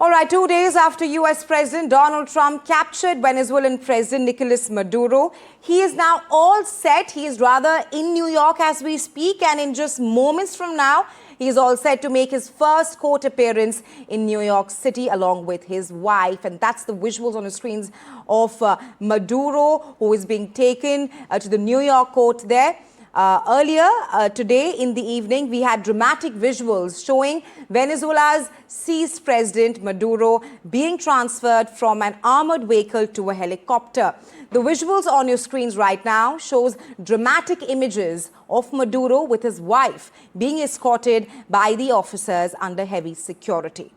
All right, 2 days after US President Donald Trump captured Venezuelan President Nicolas Maduro, he is now all set. He is rather in New York as we speak, and in just moments from now, he is all set to make his first court appearance in New York City along with his wife. And that's the visuals on the screens of Maduro, who is being taken to the New York court there. Earlier today in the evening, we had dramatic visuals showing Venezuela's seized President Maduro being transferred from an armored vehicle to a helicopter. The visuals on your screens right now shows dramatic images of Maduro with his wife being escorted by the officers under heavy security.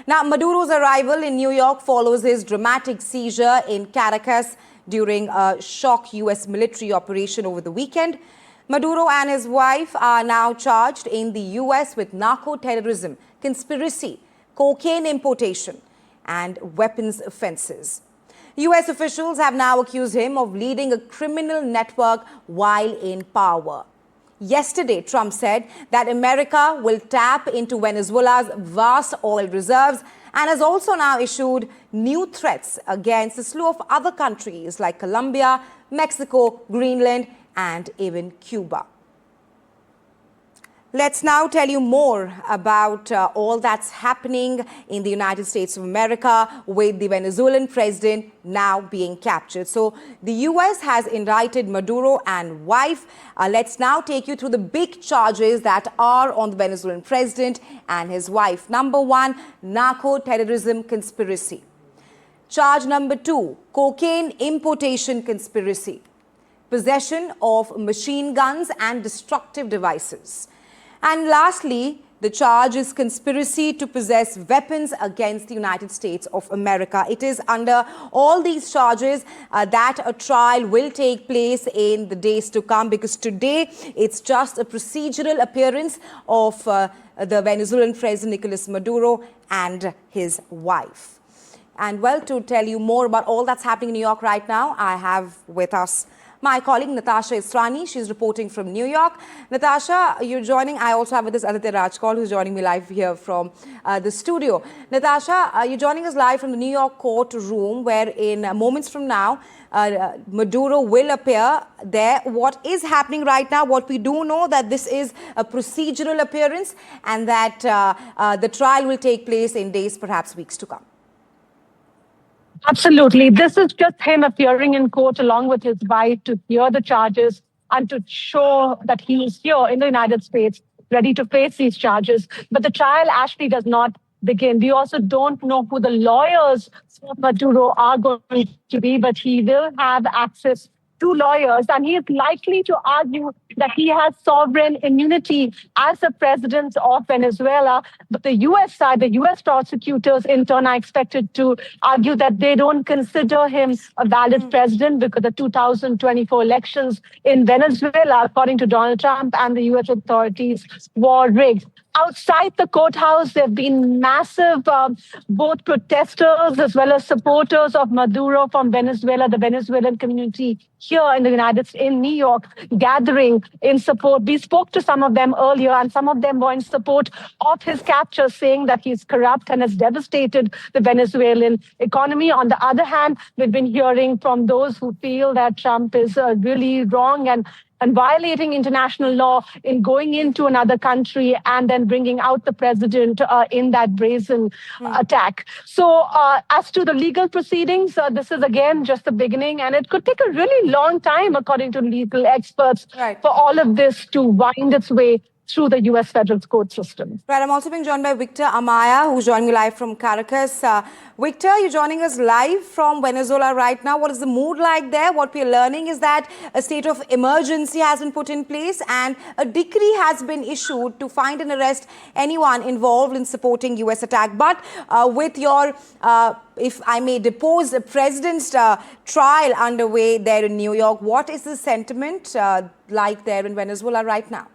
Now, Maduro's arrival in New York follows his dramatic seizure in Caracas during a shock US military operation over the weekend. Maduro and his wife are now charged in the US with narco-terrorism, conspiracy, cocaine importation, and weapons offenses. US officials have now accused him of leading a criminal network while in power. Yesterday, Trump said that America will tap into Venezuela's vast oil reserves and has also now issued new threats against a slew of other countries like Colombia, Mexico, Greenland, and even Cuba. Let's now tell you more about all that's happening in the United States of America with the Venezuelan president now being captured. So the US has indicted Maduro and wife. Let's now take you through the big charges that are on the Venezuelan president and his wife. Number one, narco-terrorism conspiracy. Charge number two, cocaine importation conspiracy. Possession of machine guns and destructive devices. And lastly, the charge is conspiracy to possess weapons against the United States of America. It is under all these charges that a trial will take place in the days to come, because today it's just a procedural appearance of the Venezuelan president Nicolas Maduro and his wife. And well, to tell you more about all that's happening in New York right now, I have with us my colleague Natasha Israni. She's reporting from New York. Natasha, you're joining. I also have with us Aditya Rajkol, who's joining me live here from the studio. Natasha, you're joining us live from the New York courtroom, where in moments from now, Maduro will appear there. What is happening right now? What we do know that this is a procedural appearance and that the trial will take place in days, perhaps weeks to come. Absolutely. This is just him appearing in court along with his wife to hear the charges and to show that he is here in the United States, ready to face these charges. But the trial actually does not begin. We also don't know who the lawyers for Maduro are going to be, but he will have access to lawyers, and he is likely to argue that he has sovereign immunity as the president of Venezuela. But the US side, the US prosecutors in turn are expected to argue that they don't consider him a valid president because the 2024 elections in Venezuela, according to Donald Trump and the US authorities, were rigged. Outside the courthouse, there have been massive both protesters as well as supporters of Maduro from Venezuela, the Venezuelan community here in the United States, in New York, gathering in support. We spoke to some of them earlier, and some of them were in support of his capture, saying that he's corrupt and has devastated the Venezuelan economy. On the other hand, we've been hearing from those who feel that Trump is really wrong and violating international law in going into another country and then bringing out the president in that brazen attack. So as to the legal proceedings, this is again just the beginning, and it could take a really long time, according to legal experts, for all of this to wind its way through the U.S. federal court system. Right, I'm also being joined by Victor Amaya, who's joining me live from Caracas. Victor, you're joining us live from Venezuela right now. What is the mood like there? What we're learning is that a state of emergency has been put in place and a decree has been issued to find and arrest anyone involved in supporting U.S. attack. But with your, if I may depose, the president's trial underway there in New York, what is the sentiment like there in Venezuela right now?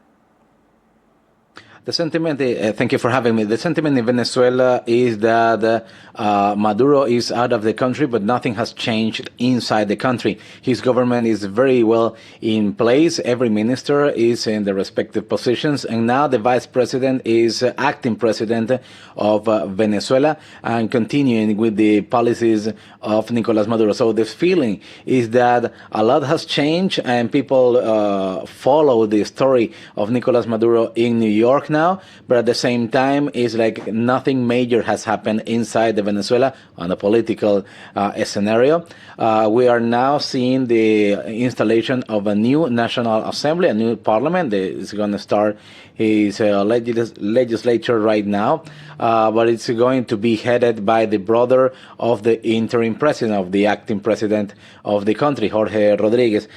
The sentiment, thank you for having me. The sentiment in Venezuela is that Maduro is out of the country, but nothing has changed inside the country. His government is very well in place. Every minister is in the respective positions. And now the vice president is acting president of Venezuela and continuing with the policies of Nicolas Maduro. So the feeling is that a lot has changed and people follow the story of Nicolas Maduro in New York now, but at the same time, it's like nothing major has happened inside the Venezuela on a political scenario. We are now seeing the installation of a new National Assembly, a new parliament that is going to start his legislature right now, but it's going to be headed by the brother of the interim president, of the acting president of the country, Jorge Rodriguez,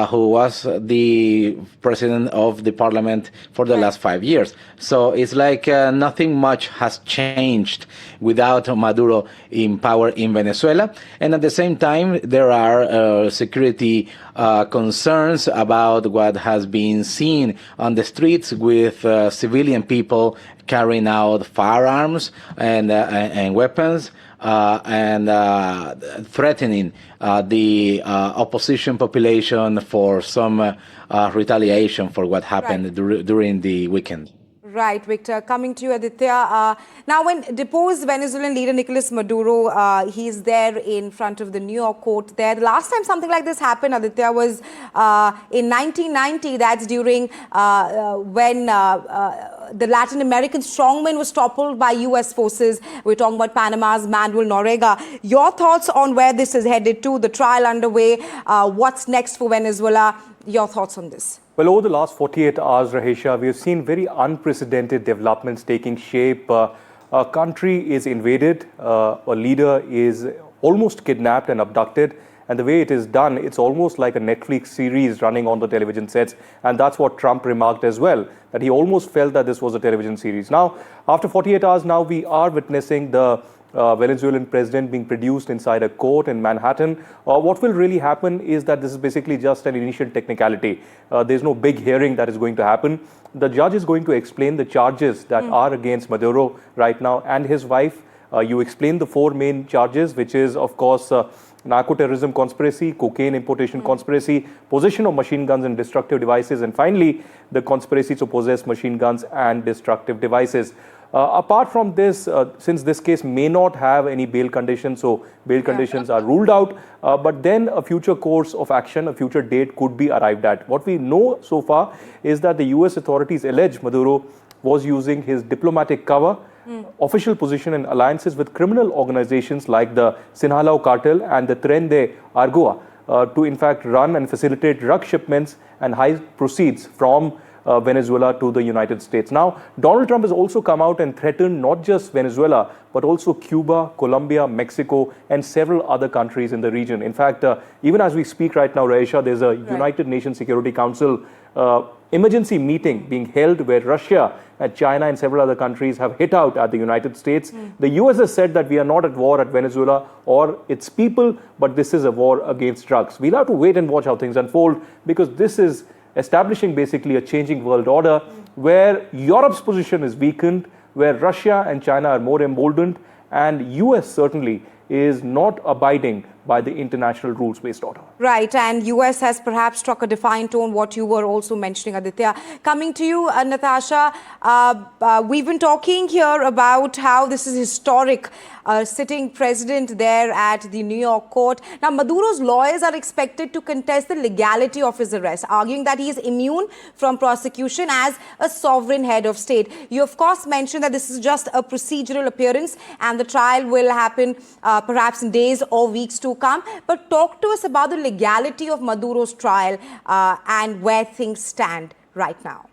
who was the president of the parliament for the last 5 years. So it's like nothing much has changed without Maduro in power in Venezuela. And at the same time, there are security concerns about what has been seen on the streets with civilian people carrying out firearms and weapons and threatening the opposition population for some retaliation for what happened during the weekend. Right, Victor. Coming to you, Aditya. Now, when deposed Venezuelan leader Nicolas Maduro, he's there in front of the New York court there. The last time something like this happened, Aditya, was in 1990. That's during when the Latin American strongman was toppled by U.S. forces. We're talking about Panama's Manuel Noriega. Your thoughts on where this is headed to, the trial underway, what's next for Venezuela? Your thoughts on this? Well, over the last 48 hours, Rahesha, we have seen very unprecedented developments taking shape. A country is invaded, a leader is almost kidnapped and abducted. And the way it is done, it's almost like a Netflix series running on the television sets. And that's what Trump remarked as well, that he almost felt that this was a television series. Now, after 48 hours now, we are witnessing the Venezuelan president being produced inside a court in Manhattan. What will really happen is that this is basically just an initial technicality. There's no big hearing that is going to happen. The judge is going to explain the charges that are against Maduro right now and his wife. You explained the four main charges, which is, of course, narco-terrorism conspiracy, cocaine importation conspiracy, possession of machine guns and destructive devices, and finally, the conspiracy to possess machine guns and destructive devices. Apart from this, since this case may not have any bail conditions, so bail conditions are ruled out, but then a future course of action, a future date could be arrived at. What we know so far is that the US authorities allege Maduro was using his diplomatic cover, official position and alliances with criminal organizations like the Sinaloa cartel and the Tren de Aragua to in fact run and facilitate drug shipments and hide proceeds from Venezuela to the United States. Now, Donald Trump has also come out and threatened not just Venezuela, but also Cuba, Colombia, Mexico, and several other countries in the region. In fact, even as we speak right now, Raisha, there's a United Nations Security Council emergency meeting being held where Russia and China and several other countries have hit out at the United States. The US has said that we are not at war at Venezuela or its people, but this is a war against drugs. We'll have to wait and watch how things unfold, because this is establishing basically a changing world order where Europe's position is weakened, where Russia and China are more emboldened, and US certainly is not abiding by the international rules-based order. Right, and US has perhaps struck a defiant tone, what you were also mentioning, Aditya. Coming to you, Natasha, we've been talking here about how this is historic, sitting president there at the New York court. Now, Maduro's lawyers are expected to contest the legality of his arrest, arguing that he is immune from prosecution as a sovereign head of state. You, of course, mentioned that this is just a procedural appearance and the trial will happen perhaps in days or weeks to come. But talk to us about the legality of Maduro's trial and where things stand right now.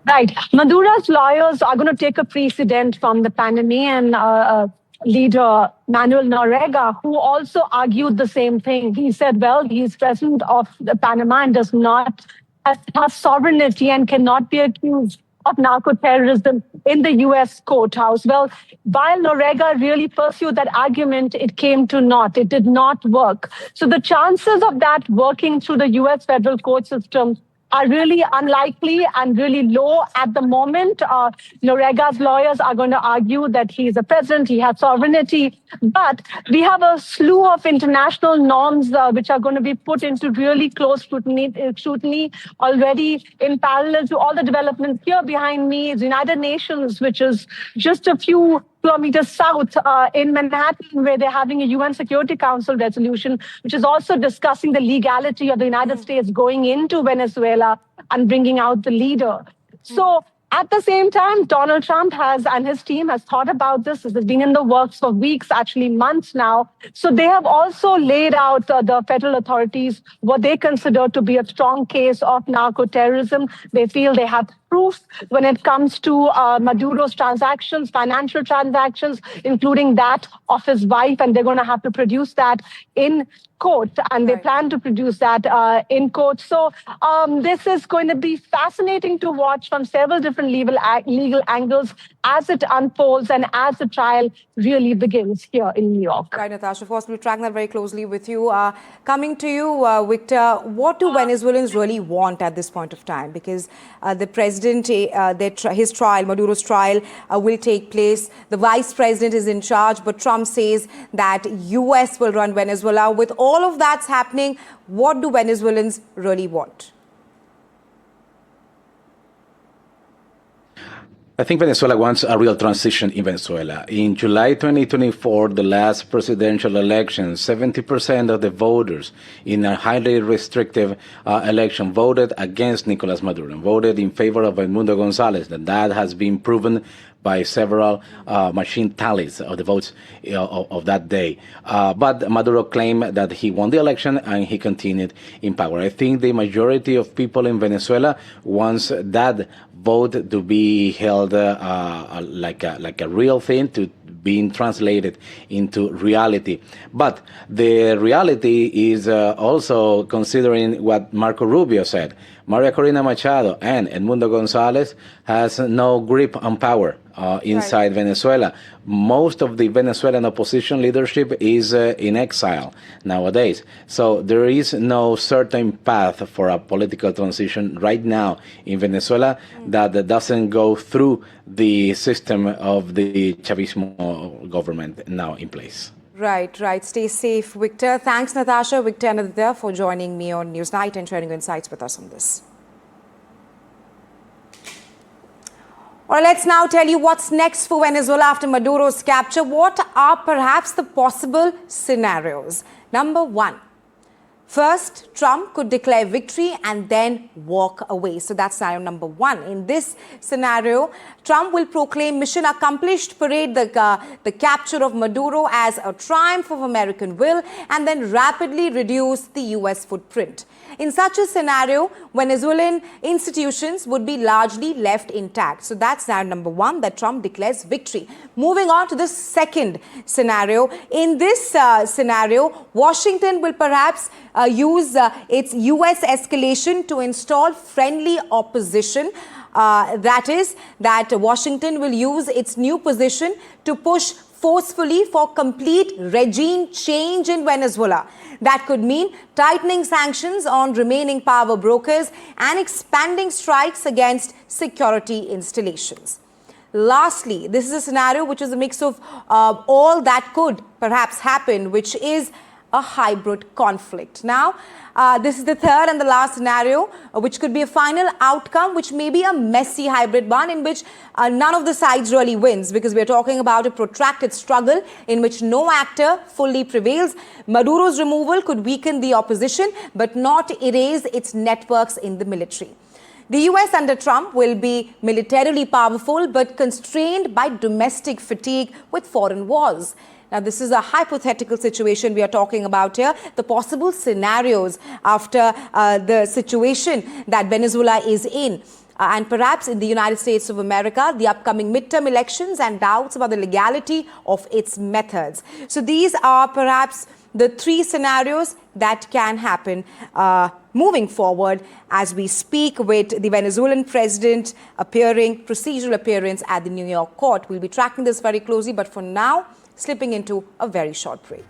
Right. Maduro's lawyers are going to take a precedent from the Panamanian leader, Manuel Noriega, who also argued the same thing. He said, well, he's president of Panama and does not have sovereignty and cannot be accused of narco-terrorism in the U.S. courthouse. Well, while Noriega really pursued that argument, it came to naught. It did not work. So the chances of that working through the U.S. federal court system are really unlikely and really low at the moment. Norega's lawyers are going to argue that he is a president, he has sovereignty, but we have a slew of international norms which are going to be put into really close scrutiny already in parallel to all the developments. Here behind me is the United Nations, which is just a few kilometers south in Manhattan, where they're having a UN Security Council resolution, which is also discussing the legality of the United States going into Venezuela and bringing out the leader. So at the same time, Donald Trump and his team has thought about this. This has been in the works for weeks, actually months now. So they have also laid out the federal authorities what they consider to be a strong case of narco-terrorism. They feel they have proof when it comes to Maduro's transactions, financial transactions, including that of his wife, and they're going to have to produce that in court, and they plan to produce that in court. So this is going to be fascinating to watch from several different legal angles as it unfolds and as the trial really begins here in New York. Right, Natasha. Of course, we'll track that very closely with you. Coming to you, Victor, what do Venezuelans really want at this point of time? Because the president, his trial, Maduro's trial, will take place. The vice president is in charge, but Trump says that US will run Venezuela. With all of that's happening, what do Venezuelans really want? I think Venezuela wants a real transition in Venezuela. In July 2024, the last presidential election, 70% of the voters in a highly restrictive election voted against Nicolas Maduro, voted in favor of Edmundo Gonzalez. That has been proven by several machine tallies of the votes of that day. But Maduro claimed that he won the election and he continued in power. I think the majority of people in Venezuela wants that vote to be held like a real thing, to being translated into reality. But the reality is also considering what Marco Rubio said. Maria Corina Machado and Edmundo Gonzalez has no grip on power inside Venezuela. Most of the Venezuelan opposition leadership is in exile nowadays. So there is no certain path for a political transition right now in Venezuela that doesn't go through the system of the Chavismo government now in place. Right. Stay safe, Victor. Thanks, Natasha, Victor and Aditya, for joining me on Newsnight and sharing your insights with us on this. All right, let's now tell you what's next for Venezuela after Maduro's capture. What are perhaps the possible scenarios? Number one, first, Trump could declare victory and then walk away. So that's scenario number one. In this scenario, Trump will proclaim mission accomplished, parade the capture of Maduro as a triumph of American will, and then rapidly reduce the US footprint. In such a scenario, Venezuelan institutions would be largely left intact. So that's scenario number one, that Trump declares victory. Moving on to the second scenario. In this scenario, Washington will perhaps use its US escalation to install friendly opposition. That is, that Washington will use its new position to push forcefully for complete regime change in Venezuela. That could mean tightening sanctions on remaining power brokers and expanding strikes against security installations. Lastly, this is a scenario which is a mix of all that could perhaps happen, which is a hybrid conflict. Now, this is the third and the last scenario, which could be a final outcome, which may be a messy hybrid one in which none of the sides really wins, because we're talking about a protracted struggle in which no actor fully prevails. Maduro's removal could weaken the opposition, but not erase its networks in the military. The US under Trump will be militarily powerful, but constrained by domestic fatigue with foreign wars. Now, this is a hypothetical situation we are talking about here. The possible scenarios after the situation that Venezuela is in. And perhaps in the United States of America, the upcoming midterm elections and doubts about the legality of its methods. So these are perhaps the three scenarios that can happen moving forward as we speak, with the Venezuelan president procedural appearance at the New York court. We'll be tracking this very closely, but for now, slipping into a very short break.